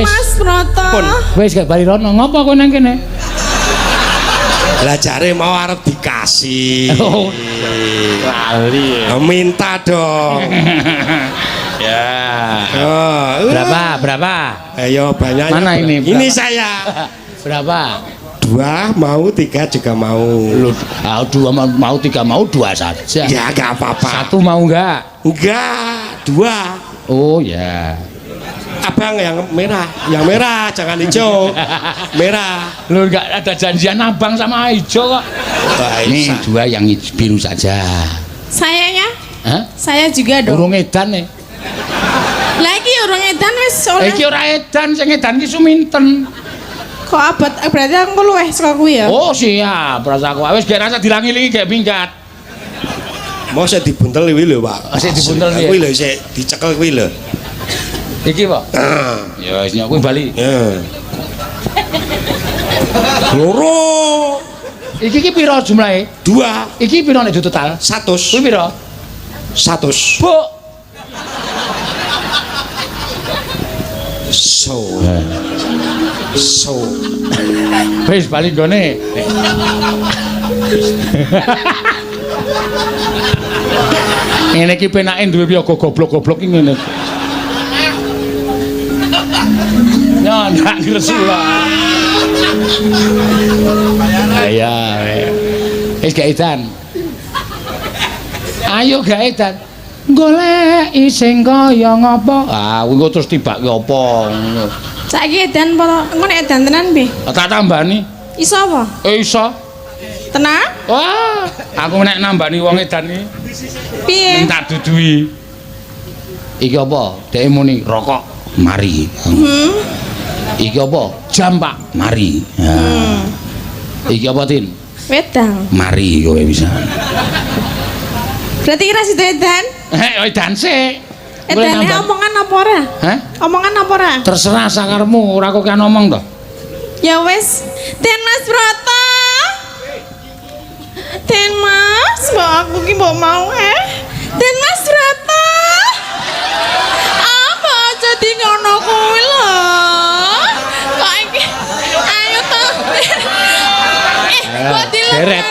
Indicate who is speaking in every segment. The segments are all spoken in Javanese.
Speaker 1: Mas Broto.
Speaker 2: Wis gak bali rono. Ngopo kowe nang kene?
Speaker 3: Lah jare mau arep dikasih.
Speaker 2: Oh. Lali.
Speaker 3: Minta dong.
Speaker 2: Ya.
Speaker 3: Oh,
Speaker 2: Berapa?
Speaker 3: Ayo banyak.
Speaker 2: Mana ini?
Speaker 3: Ini saya.
Speaker 2: Berapa?
Speaker 3: 2 mau, 3 juga mau.
Speaker 2: Lu, mau 3 mau 2 saja.
Speaker 3: Ya gak apa-apa.
Speaker 2: 1 mau enggak?
Speaker 3: Enggak, 2.
Speaker 2: Oh ya.
Speaker 3: Abang yang merah, jangan hijau. Merah.
Speaker 2: Lu enggak ada janjian abang sama hijau kok. Ini 2 yang biru saja.
Speaker 1: Sayanya?
Speaker 2: Hah?
Speaker 1: Saya juga dong.
Speaker 2: Urung edan nih.
Speaker 1: Lagi urung edan wis oleh.
Speaker 2: Iki ora edan, sing edan ki suminten.
Speaker 1: Kok abot berarti aku luweh saka kuwi ya?
Speaker 2: Oh siap, rasa aku wis gak rasa dilangi-langi gak minggat.
Speaker 3: Mau saya dibuntel kuwi lho, Pak.
Speaker 2: Sik dibuntel piye?
Speaker 3: Kuwi lho sik dicekel kuwi lho.
Speaker 2: Iki, Pak. Ya wis nyok kuwi bali.
Speaker 3: Loro.
Speaker 2: Iki ki pira jumlahe?
Speaker 3: 2.
Speaker 2: Iki pira nek total?
Speaker 3: 100.
Speaker 2: Kuwi pira?
Speaker 3: 100.
Speaker 2: Bu.
Speaker 3: So.
Speaker 2: Wis bali gone. Ngene iki penake duwe piye goblok-goblok iki ngene. Ya ndak ngresu lah. Ya. Wis gak edan. Ayo gak edan. Goleki sing kaya ngopo? Ah, kuwi terus tibake apa ngono.
Speaker 1: Saiki edan apa engko nek edan tenan piye?
Speaker 2: Tak tambani.
Speaker 1: Iso apa?
Speaker 2: Iso.
Speaker 1: Tenang?
Speaker 2: Wah, aku nek nambani wong edan iki.
Speaker 1: Piye?
Speaker 2: Tak dudui. Iki apa? Dhek muni rokok, mari. Iki apa? Jam, Pak. Mari. Iki apa, Tin?
Speaker 1: Wedang.
Speaker 2: Mari kowe bisa.
Speaker 1: Berarti kira situ edan?
Speaker 2: Edan sik.
Speaker 1: Edane omongan apa ora?
Speaker 2: Hah?
Speaker 1: Omongan apa ora?
Speaker 2: Terserah sakarmu, ora kok kan ngomong to.
Speaker 1: Ya wis, Den Mas Broto. Den Mas, mbok aku ki mbok mau Den Mas Broto. Apa jadi ngono kuwi lho? Kok iki ayo to. Kok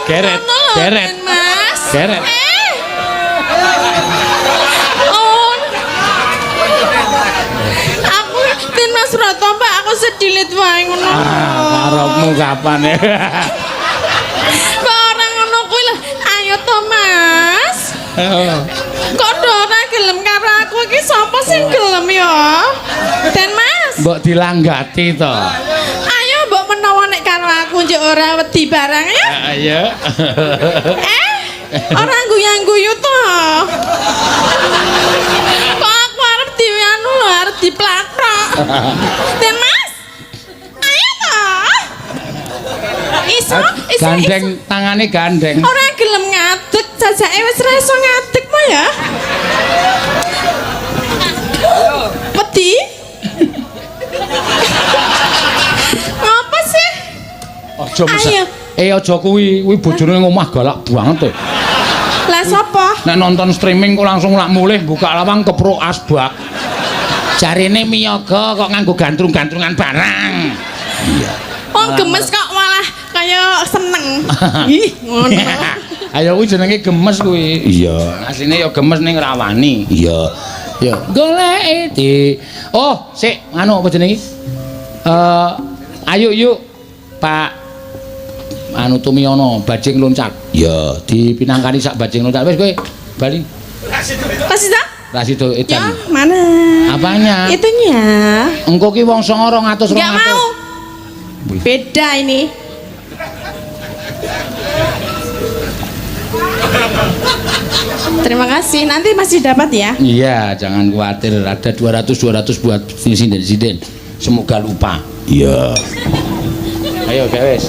Speaker 2: Geret.
Speaker 1: Den Mas.
Speaker 2: Geret.
Speaker 1: Aku Den Mas Broto, Pak, aku sedilit wae ngono.
Speaker 2: Karepmu kapan ya?
Speaker 1: Kok ora ngono kuwi lho. Ayo to, Mas. Kok ora gelem karo aku iki sapa sing gelem ya? Den Mas.
Speaker 2: Mbok dilanggati to.
Speaker 1: Ayo mbok menawa nek karo aku njek ora wedi barang ya.
Speaker 2: Ayo.
Speaker 1: Ora guyu-guyu to. Kok aku arep dianu lho, arep diplakrok. Den Mas. Ayo to. Iso.
Speaker 2: Gandeng tangane gandeng.
Speaker 1: Ora gelem ngadeg, jajake wis ra iso ngadeg mo ya. Wedi? Ngapa sih?
Speaker 2: Aja mesek. Aja kuwi bojone ngomah galak banget.
Speaker 1: Lah sapa?
Speaker 2: Nek nonton streaming kok langsung lak mulih buka lawang kepruk asbak. Jarine miyaga kok nganggo gandrung-gandrungan barang. Iya.
Speaker 1: Oh gemes kok malah kaya seneng. Ih, ngono.
Speaker 2: Ayo kuwi jenenge gemes kuwi. Iya, asline ya gemes ning rawani. Iya. Ya, goleki di. Oh, sik, anu apa jenenge iki? Ayo yuk, Pak anu Tumiyono, bajing loncat. Ya, dipinangkani sak bajing loncat. Wis kowe bali.
Speaker 1: Pas itu?
Speaker 2: Rasido edan.
Speaker 1: Ya, mana?
Speaker 2: Apanya?
Speaker 1: Itunya.
Speaker 2: Engko ki wong 200 200.
Speaker 1: Enggak mau. Beda ini. Terima kasih. Nanti masih dapat ya.
Speaker 2: Iya, jangan khawatir. Ada 200 buat sinden-sinden. Semoga lupa. Iya. Ayo, guys.